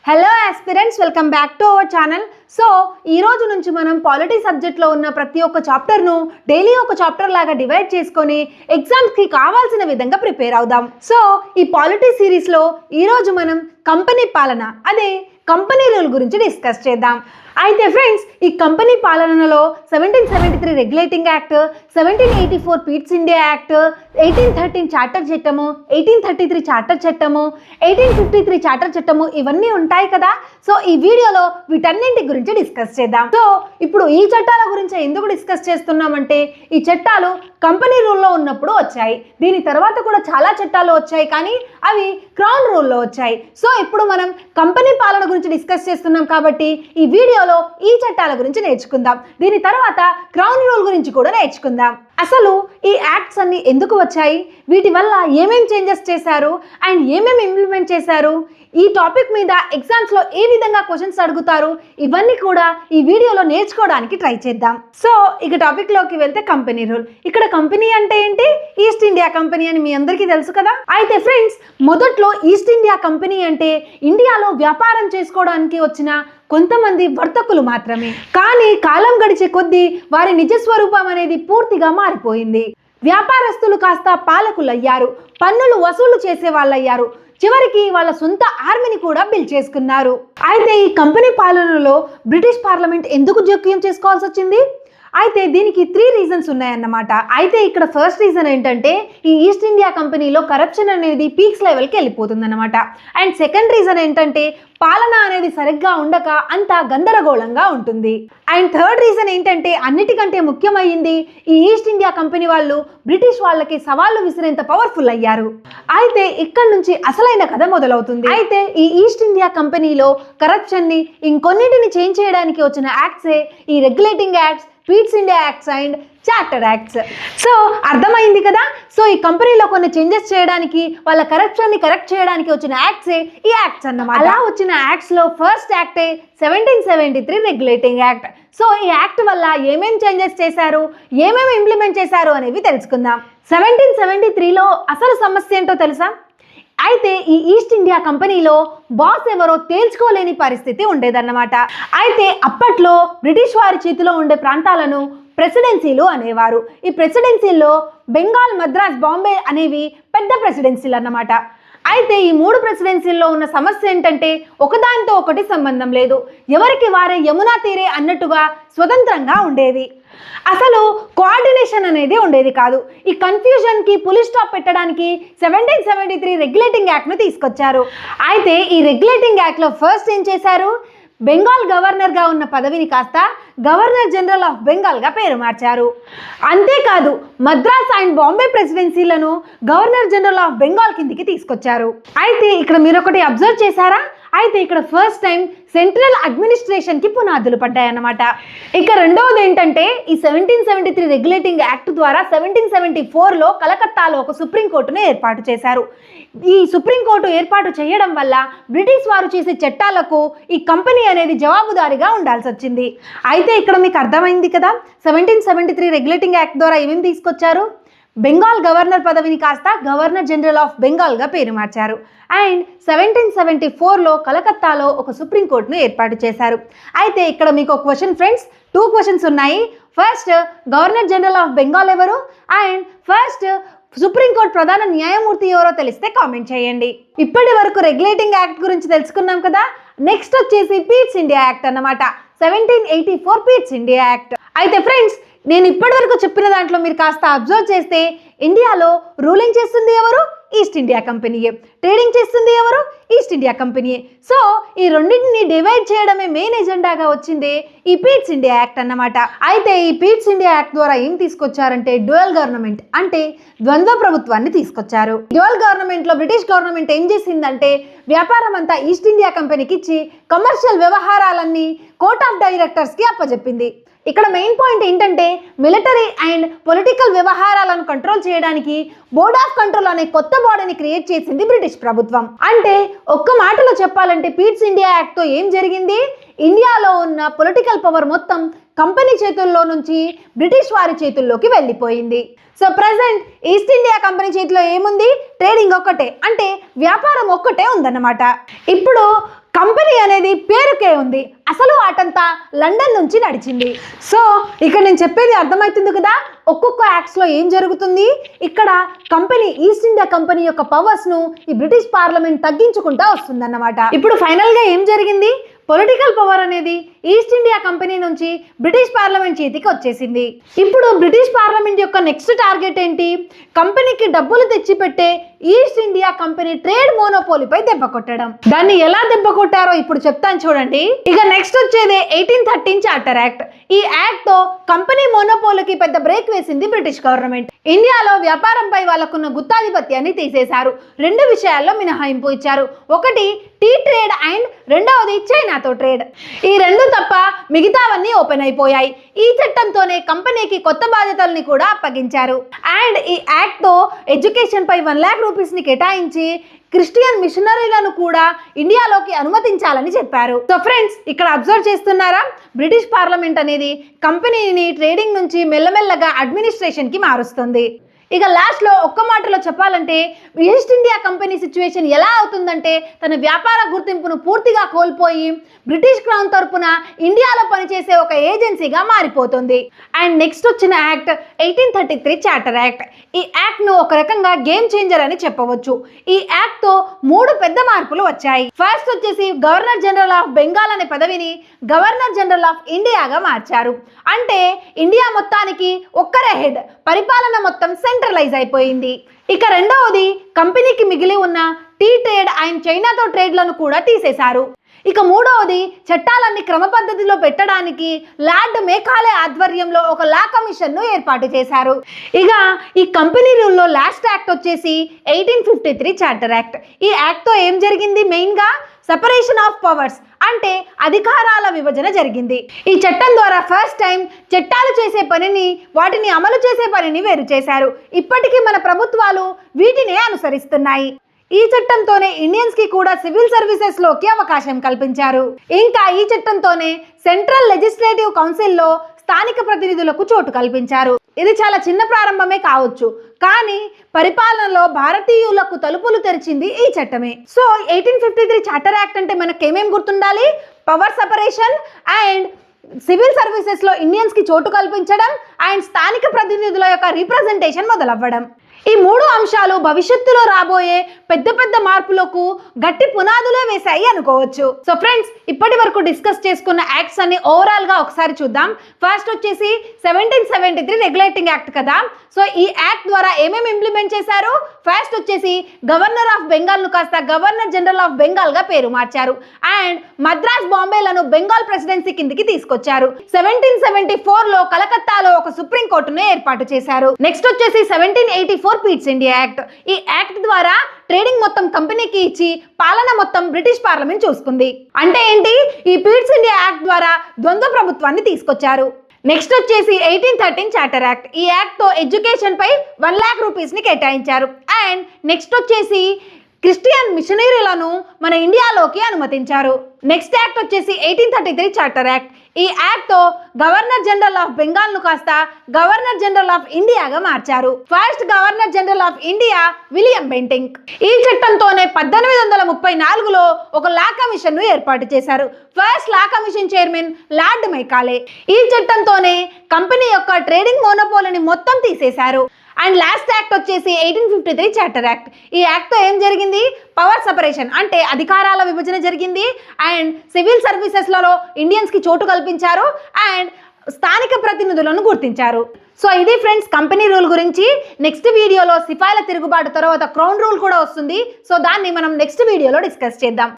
Hello aspirants, welcome back to our channel. So ఈ రోజు నుంచి మనం పాలిటీ సబ్జెక్ట్లో ఉన్న ప్రతి ఒక్క చాప్టర్ను డైలీ ఒక చాప్టర్ లాగా డివైడ్ చేసుకొని ఎగ్జామ్స్కి కావాల్సిన విధంగా ప్రిపేర్ అవుదాం. సో ఈ పాలిటీ సిరీస్లో ఈరోజు మనం కంపెనీ పాలన, అదే కంపెనీ రూల్ గురించి డిస్కస్ చేద్దాం. అయితే ఫ్రెండ్స్, ఈ కంపెనీ పాలనలో 1773 regulating act, 1784 Pitt's India act, 1813 charter చట్టము, 1833 చార్టర్ చట్టము, 1853 చార్టర్ చట్టము ఇవన్నీ ఉంటాయి కదా. సో ఈ వీడియోలో వీటన్నింటి గురించి డిస్కస్ చేద్దాం. సో ఇప్పుడు ఈ చట్టాల గురించి ఎందుకు డిస్కస్ చేస్తున్నామంటే, ఈ చట్టాలు కంపెనీ రూల్లో ఉన్నప్పుడు వచ్చాయి. దీని తర్వాత కూడా చాలా చట్టాలు వచ్చాయి, కానీ అవి క్రౌన్ రూల్లో వచ్చాయి. సో ఇప్పుడు మనం కంపెనీ పాలన గురించి డిస్కస్ చేస్తున్నాం కాబట్టి ఈ వీడియోలో ఈ చట్టాల గురించి నేర్చుకుందాం. దీని తర్వాత క్రౌన్ రూల్ గురించి కూడా నేర్చుకుందాం. అసలు ఈ యాక్ట్స్ అన్ని ఎందుకు వచ్చాయి, వీటి వల్ల ఏమేం చేంజెస్ చేశారు అండ్ ఏమేమి ఇంప్లిమెంట్ చేశారు, ఈ టాపిక్ మీద ఎగ్జామ్స్లో ఏ విధంగా క్వశ్చన్స్ అడుగుతారు, ఇవన్నీ కూడా ఈ వీడియోలో నేర్చుకోవడానికి ట్రై చేద్దాం. సో ఇక టాపిక్లోకి వెళ్తే కంపెనీ రూల్. ఇక్కడ కంపెనీ అంటే ఏంటి? ఈస్ట్ ఇండియా కంపెనీ అని మీ అందరికీ తెలుసు కదా. అయితే ఫ్రెండ్స్, మొదట్లో ఈస్ట్ ఇండియా కంపెనీ అంటే ఇండియాలో వ్యాపారం చేసుకోవడానికి వచ్చిన కొంతమంది వర్తకులు మాత్రమే. కానీ కాలం గడిచే కొద్దీ వారి నిజస్వరూపం అనేది పూర్తిగా మారిపోయింది. వ్యాపారస్తులు కాస్త పాలకులయ్యారు, పన్నులు వసూలు చేసే వాళ్ళయ్యారు, చివరికి వాళ్ళ సొంత ఆర్మీని కూడా బిల్డ్ చేసుకున్నారు. అయితే ఈ కంపెనీ పాలనలో బ్రిటిష్ పార్లమెంట్ ఎందుకు జోక్యం చేసుకోవాల్సి వచ్చింది? అయితే దీనికి 3 రీజన్స్ ఉన్నాయన్నమాట. అయితే ఇక్కడ ఫస్ట్ రీజన్ ఏంటంటే, ఈ ఈస్ట్ ఇండియా కంపెనీలో కరప్షన్ అనేది పీక్స్ లెవెల్కి వెళ్ళిపోతుంది అనమాట. అండ్ సెకండ్ రీజన్ ఏంటంటే, పాలన అనేది సరిగ్గా ఉండక అంతా గందరగోళంగా ఉంటుంది. అండ్ థర్డ్ రీజన్ ఏంటంటే, అన్నిటికంటే ముఖ్యమైంది, ఈ ఈస్ట్ ఇండియా కంపెనీ వాళ్ళు బ్రిటిష్ వాళ్ళకి సవాళ్లు విసిరేంత పవర్ఫుల్ అయ్యారు. అయితే ఇక్కడ నుంచి అసలైన కథ మొదలవుతుంది. అయితే ఈ ఈస్ట్ ఇండియా కంపెనీలో కరప్షన్ని ఇంకొన్నిటిని చేంజ్ చేయడానికి వచ్చిన యాక్ట్సే ఈ regulating acts, Pitt's India acts and charter acts. So అర్థమైంది కదా. సో ఈ కంపెనీలో కొన్ని చేంజెస్ చేయడానికి, వాళ్ళ కరప్షన్ని కరెక్ట్ చేయడానికి వచ్చిన యాక్ట్సే ఈ యాక్ట్స్ అన్నమాట. అలా వచ్చిన యాక్ట్స్లో ఫస్ట్ యాక్టే 1773 రెగ్యులేటింగ్ యాక్ట్. సో ఈ యాక్ట్ వల్ల ఏమేం చేంజెస్ చేశారు, ఏమేమి ఇంప్లిమెంట్ చేశారు అనేవి తెలుసుకుందాం. 1773లో అసలు సమస్య ఏంటో తెలుసా? అయితే ఈ ఈస్ట్ ఇండియా కంపెనీలో బాస్ ఎవరో తేల్చుకోలేని పరిస్థితి ఉండేదన్నమాట. అయితే అప్పట్లో బ్రిటిష్ వారి చేతిలో ఉండే ప్రాంతాలను ప్రెసిడెన్సీలు అనేవారు. ఈ ప్రెసిడెన్సీల్లో బెంగాల్, మద్రాస్, బాంబే అనేవి పెద్ద ప్రెసిడెన్సీలు అన్నమాట. అయితే ఈ 3 ప్రెసిడెన్సీల్లో ఉన్న సమస్య ఏంటంటే, ఒకదానితో ఒకటి సంబంధం లేదు, ఎవరికి వారే యమునా తీరే అన్నట్టుగా స్వతంత్రంగా ఉండేవి. అసలు కోఆర్డినేషన్ అనేది ఉండేది కాదు. ఈ కన్ఫ్యూజన్కి పులి స్టాప్ పెట్టడానికి 1773 రెగ్యులేటింగ్ యాక్ట్ను తీసుకొచ్చారు. అయితే ఈ రెగ్యులేటింగ్ యాక్ట్లో ఫస్ట్ ఏం చేశారు? బెంగాల్ గవర్నర్గా ఉన్న పదవిని కాస్త గవర్నర్ జనరల్ ఆఫ్ బెంగాల్గా పేరు మార్చారు. అంతేకాదు, మద్రాస్ అండ్ బాంబే ప్రెసిడెన్సీలను గవర్నర్ జనరల్ ఆఫ్ బెంగాల్ కిందికి తీసుకొచ్చారు. అయితే ఇక్కడ మీరు ఒకటి అబ్జర్వ్ చేశారా? అయితే ఇక్కడ ఫస్ట్ టైం సెంట్రల్ అడ్మినిస్ట్రేషన్కి పునాదులు పడ్డాయన్నమాట. ఇక రెండవది ఏంటంటే, ఈ 1773 రెగ్యులేటింగ్ యాక్ట్ ద్వారా 1774లో కలకత్తాలో ఒక సుప్రీంకోర్టును ఏర్పాటు చేశారు. ఈ సుప్రీంకోర్టు ఏర్పాటు చేయడం వల్ల బ్రిటిష్ వారు చేసే చట్టాలకు ఈ కంపెనీ అనేది జవాబుదారీగా ఉండాల్సి వచ్చింది. అయితే ఇక్కడ మీకు అర్థమైంది కదా, 1773 రెగ్యులేటింగ్ యాక్ట్ ద్వారా ఏమేమి తీసుకొచ్చారు? బెంగాల్ గవర్నర్ పదవిని కాస్త గవర్నర్ జనరల్ ఆఫ్ బెంగాల్గా పేరు మార్చారు. అండ్ 1774లో కలకత్తాలో ఒక సుప్రీంకోర్టును ఏర్పాటు చేశారు. అయితే ఇక్కడ మీకు ఒక క్వశ్చన్ ఫ్రెండ్స్, 2 క్వశ్చన్స్ ఉన్నాయి. First, governor general of Bengal ఎవరు? అండ్ ఫస్ట్, సుప్రీంకోర్టు ప్రధాన న్యాయమూర్తి ఎవరో తెలిస్తే కామెంట్ చేయండి. ఇప్పటి వరకు రెగ్యులేటింగ్ యాక్ట్ గురించి తెలుసుకున్నాం కదా. నెక్స్ట్ వచ్చేసి పీట్స్ ఇండియా యాక్ట్ అన్నమాట. 1784 పీట్స్ ఇండియా యాక్ట్. అయితే ఫ్రెండ్స్, నేను ఇప్పటి వరకు చెప్పిన దాంట్లో మీరు కాస్త అబ్జర్వ్ చేస్తే, ఇండియాలో రూలింగ్ చేస్తుంది ఎవరు? ఈస్ట్ ఇండియా కంపెనీయే. ట్రేడింగ్ చేస్తుంది ఎవరు? ఈస్ట్ ఇండియా కంపెనీయే. సో ఈ రెండింటిని డివైడ్ చేయడమే మెయిన్ ఎజెండాగా వచ్చిందే ఈ పీట్స్ ఇండియా యాక్ట్ అన్నమాట. అయితే ఈ పీట్స్ ఇండియా యాక్ట్ ద్వారా ఏం తీసుకొచ్చారంటే, డ్యూయల్ గవర్నమెంట్ అంటే ద్వంద్వ ప్రభుత్వాన్ని తీసుకొచ్చారు. డ్యూయల్ గవర్నమెంట్లో బ్రిటిష్ గవర్నమెంట్ ఏం చేసిందంటే, వ్యాపారం అంతా ఈస్ట్ ఇండియా కంపెనీకి ఇచ్చి కమర్షియల్ వ్యవహారాలన్నీ కోర్ట్ ఆఫ్ డైరెక్టర్స్కి అప్పచెప్పింది. ఇక్కడ మెయిన్ పాయింట్ ఏంటంటే, మిలిటరీ అండ్ పొలిటికల్ వ్యవహారాలను కంట్రోల్ చేయడానికి బోర్డ్ ఆఫ్ కంట్రోల్ అనే కొత్త బాడీని క్రియేట్ చేసింది బ్రిటిష్ ప్రభుత్వం. అంటే ఒక్క మాటలో చెప్పాలంటే, పీట్స్ ఇండియా యాక్ట్తో ఏం జరిగింది? ఇండియాలో ఉన్న పొలిటికల్ పవర్ మొత్తం కంపెనీ చేతుల్లో నుంచి బ్రిటిష్ వారి చేతుల్లోకి వెళ్ళిపోయింది. So present east India company చేతిలో ఏముంది? ట్రేడింగ్ ఒక్కటే, అంటే వ్యాపారం ఒక్కటే ఉందన్నమాట. ఇప్పుడు కంపెనీ ఉంది. అసలు ఆటంతా లండన్ నుంచి నడిచింది. సో ఇక్కడ నేను చెప్పేది అర్థమవుతుంది కదా, ఒక్కొక్క యాక్ట్స్లో ఏం జరుగుతుంది. ఇక్కడ కంపెనీ ఈస్ట్ ఇండియా కంపెనీ యొక్క పవర్స్ను ఈ బ్రిటిష్ పార్లమెంట్ తగ్గించుకుంటా వస్తుందన్నమాట. ఇప్పుడు ఫైనల్గా ఏం జరిగింది, పొలిటికల్ పవర్ అనేది ఈస్ట్ ఇండియా కంపెనీ నుంచి బ్రిటిష్ పార్లమెంట్ చేతికి వచ్చేసింది. ఇప్పుడు బ్రిటిష్ పార్లమెంట్ యొక్క నెక్స్ట్ టార్గెట్ ఏంటి, కంపెనీకి డబ్బులు తెచ్చిపెట్టే ఈస్ట్ ఇండియా కంపెనీ ట్రేడ్ మోనోపోలీపై దెబ్బ కొట్టడం. దాన్ని ఎలా దెబ్బ కొట్టారో ఇప్పుడు చెప్తాను చూడండి. ఇక నెక్స్ట్ వచ్చేది 1813 చార్టర్ యాక్ట్. ఈ యాక్ట్ తో కంపెనీ మోనోపోలీకి పెద్ద బ్రేక్ వేసింది బ్రిటిష్ గవర్నమెంట్. ఇండియాలో వ్యాపారంపై వాళ్ళకున్న గుత్తాధిపత్యాన్ని తీసేశారు. 2 విషయాల్లో మినహాయింపు ఇచ్చారు. ఒకటి టీ ట్రేడ్ అండ్ రెండవది చైనాతో ట్రేడ్. ఈ 2 తప్ప మిగతావన్నీ ఓపెన్ అయిపోయాయి. ఈ చట్టంతోనే కంపెనీకి కొత్త బాధ్యతల్ని కూడా అప్పగించారు. అండ్ ఈ యాక్ట్ తో ఎడ్యుకేషన్ పై 1 lakh రూపీస్ని కేటాయించి క్రిస్టియన్ మిషనరీలను కూడా ఇండియాలోకి అనుమతించాలని చెప్పారు. సో ఫ్రెండ్స్, ఇక్కడ అబ్జర్వ్ చేస్తున్నారా, బ్రిటిష్ పార్లమెంట్ అనేది కంపెనీని ట్రేడింగ్ నుంచి మెల్లమెల్లగా అడ్మినిస్ట్రేషన్కి మారుస్తుంది. ఇక లాస్ట్లో ఒక్క మాటలో చెప్పాలంటే ఈస్ట్ ఇండియా కంపెనీ సిచ్యువేషన్ ఎలా అవుతుందంటే, తన వ్యాపార గుర్తింపును పూర్తిగా కోల్పోయి బ్రిటిష్ క్రౌన్ తరపున ఇండియాలో పనిచేసే ఒక ఏజెన్సీగా మారిపోతుంది. అండ్ నెక్స్ట్ వచ్చిన యాక్ట్ 1833 చార్టర్ యాక్ట్. ఈ యాక్ట్ను ఒక రకంగా గేమ్ చేంజర్ అని చెప్పవచ్చు. ఈ యాక్ట్తో 3 పెద్ద మార్పులు వచ్చాయి. ఫస్ట్ వచ్చేసి గవర్నర్ జనరల్ ఆఫ్ బెంగాల్ అనే పదవిని గవర్నర్ జనరల్ ఆఫ్ ఇండియాగా మార్చారు. అంటే ఇండియా మొత్తానికి ఒక్కరే హెడ్, పరిపాలన మొత్తం సెంట్రలైజ్ అయిపోయింది. ఇక రెండవది, కంపెనీకి మిగిలి ఉన్న టీ ట్రేడ్ అండ్ చైనాతో ట్రేడ్లను కూడా తీసేశారు. ఇక మూడవది, చట్టాలన్నీ క్రమ పద్ధతిలో పెట్టడానికి లార్డ్ మేకాలే ఆధ్వర్యంలో ఒక లా కమిషన్ను ఏర్పాటు చేశారు. ఇక ఈ కంపెనీ రూల్లో లాస్ట్ యాక్ట్ వచ్చేసి 1853 చార్టర్ యాక్ట్. ఈ యాక్ట్తో ఏం జరిగింది, మెయిన్గా సెపరేషన్ ఆఫ్ పవర్స్ అంటే అధికారాల విభజన జరిగింది. ఈ చట్టం ద్వారా ఫస్ట్ టైం చట్టాలు చేసే పనిని, వాటిని అమలు చేసే పనిని వేరు చేశారు. ఇప్పటికీ మన ప్రభుత్వాలు వీటినే అనుసరిస్తున్నాయి. ఈ చట్టంతోనే ఇండియన్స్ కి కూడా సివిల్ సర్వీసెస్ లోకి అవకాశం కల్పించారు. ఇంకా ఈ చట్టంతోనే సెంట్రల్ లెజిస్లేటివ్ కౌన్సిల్లో స్థానిక ప్రతినిధులకు చోటు కల్పించారు. ఇది చాలా చిన్న ప్రారంభమే కావచ్చు, కానీ పరిపాలనలో భారతీయులకు తలుపులు తెరిచింది ఈ చట్టమే. సో 1853 చార్టర్ యాక్ట్ అంటే మనకు ఏమేం గుర్తుండాలి, పవర్ సెపరేషన్ అండ్ సివిల్ సర్వీసెస్లో ఇండియన్స్కి చోటు కల్పించడం అండ్ స్థానిక ప్రతినిధుల యొక్క రిప్రజెంటేషన్ మొదలవ్వడం. ఈ 3 అంశాలు భవిష్యత్తులో రాబోయే పెద్ద పెద్ద మార్పులకు గట్టి పునాదులే వేశాయి అనుకోవచ్చు. సో ఫ్రెండ్స్, ఇప్పటి వరకు డిస్కస్ చేసుకున్న యాక్ట్స్ అన్ని ఓవరాల్గా ఒకసారి చూద్దాం. ఫస్ట్ వచ్చేసి 1773 రెగ్యులేటింగ్ యాక్ట్ కదా. సో ఈ యాక్ట్ ద్వారా ఏమేమి ఇంప్లిమెంట్ చేశారు, ఫస్ట్ వచ్చేసి గవర్నర్ ఆఫ్ బెంగాల్ను కాస్త గవర్నర్ జనరల్ ఆఫ్ బెంగాల్గా పేరు మార్చారు. అండ్ మద్రాస్, బాంబేలను బెంగాల్ ప్రెసిడెన్సీ కిందికి తీసుకొచ్చారు. 1774లో కలకత్తాలో ఒక సుప్రీం కోర్టును ఏర్పాటు చేశారు. నెక్స్ట్ వచ్చేసి 1784 పీట్స్ ఇండియా యాక్ట్. ఈ యాక్ట్ ద్వారా ట్రేడింగ్ మొత్తం కంపెనీకి ఇచ్చి పాలన మొత్తం బ్రిటిష్ పార్లమెంట్ చూసుకుంది. అంటే ఏంటి, ఈ పీట్స్ ఇండియా యాక్ట్ ద్వారా ద్వంద్వ ప్రభుత్వాన్ని తీసుకొచ్చారు. నెక్స్ట్ వచ్చేసి 1813 చార్టర్ యాక్ట్. ఈ యాక్ట్తో ఎడ్యుకేషన్ పై 1 lakh రూపీస్ని కేటాయించారు. అండ్ నెక్స్ట్ వచ్చేసి క్రిస్టియన్ మిషనరీలను మన ఇండియాలోకి అనుమతించారు. నెక్స్ట్ యాక్ట్ వచ్చేసి 1833 చార్టర్ యాక్ట్. ఈ యాక్ట్తో గవర్నర్ జనరల్ ఆఫ్ బెంగాల్ను కాస్త గవర్నర్ జనరల్ ఆఫ్ ఇండియాగా మార్చారు. First governor general of India William Bentinck. ఈ చట్టంతోనే 1834లో ఒక లా కమిషన్ను ఏర్పాటు చేశారు. First law commission chairman lord Macaulay. ఈ చట్టంతోనే కంపెనీ యొక్క ట్రేడింగ్ మోనోపోలీని మొత్తం తీసేశారు. అండ్ లాస్ట్ యాక్ట్ వచ్చేసి 1853 చార్టర్ యాక్ట్. ఈ యాక్ట్తో ఏం జరిగింది, పవర్ సెపరేషన్ అంటే అధికారాల విభజన జరిగింది. అండ్ సివిల్ సర్వీసెస్లలో ఇండియన్స్కి చోటు కల్పించారు. అండ్ స్థానిక ప్రతినిధులను గుర్తించారు. సో ఇది ఫ్రెండ్స్ కంపెనీ రూల్ గురించి. నెక్స్ట్ వీడియోలో సిపాయిల తిరుగుబాటు తర్వాత క్రౌన్ రూల్ కూడా వస్తుంది. సో దాన్ని మనం నెక్స్ట్ వీడియోలో డిస్కస్ చేద్దాం.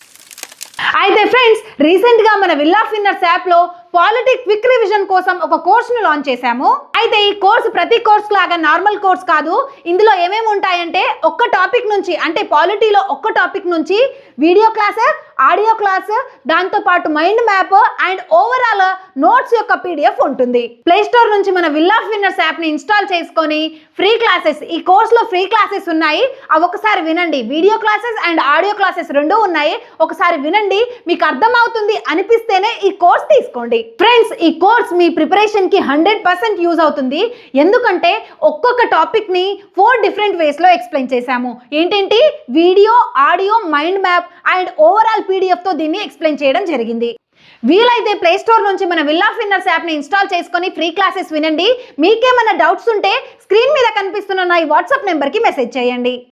అయితే ఫ్రెండ్స్, రీసెంట్గా మన విల్ ఆఫ్ విన్నర్స్ యాప్లో పాలిటీ క్విక్ రివిజన్ కోసం ఒక కోర్సును లాంచ్ చేశాము. అయితే ఈ కోర్సు ప్రతి కోర్స్ లాగా నార్మల్ కోర్స్ కాదు. ఇందులో ఏమేమి ఉంటాయంటే, ఒక్క టాపిక్ నుంచి అంటే పాలిటీలో ఒక్క టాపిక్ నుంచి వీడియో క్లాస్, ఆడియో క్లాస్, దాంతోపాటు mind map and overall notes యొక్క PDF ఉంటుంది. ప్లే స్టోర్ నుంచి మన విల్ ఆఫ్ విన్నర్స్ యాప్ని ఇన్స్టాల్ చేసుకొని ఫ్రీ క్లాసెస్, ఈ కోర్సులో ఫ్రీ క్లాసెస్ ఉన్నాయి, అవి ఒకసారి వినండి. Video classes and audio classes 2 ఉన్నాయి. ఒకసారి వినండి, మీకు అర్థమవుతుంది అనిపిస్తేనే ఈ కోర్స్ తీసుకోండి. ఫ్రెండ్స్, ఈ కోర్స్ మీ ప్రిపరేషన్కి 100% యూజ్ అవుతుంది. ఎందుకంటే ఒక్కొక్క టాపిక్ని 4 డిఫరెంట్ వేస్లో ఎక్స్ప్లెయిన్ చేశాము. ఏంటంటే video, audio, mind map and overall PDFతో దీన్ని ఎక్స్ప్లెయిన్ చేయడం జరిగింది. వీలైతే ప్లే స్టోర్ నుంచి మన విల్ ఆఫ్ విన్నర్స్ యాప్ని ఇన్స్టాల్ చేసుకొని ఫ్రీ క్లాసెస్ వినండి. మీకేమైనా డౌట్స్ ఉంటే స్క్రీన్ మీద కనిపిస్తున్న నా ఈ వాట్సాప్ నెంబర్కి మెసేజ్ చేయండి.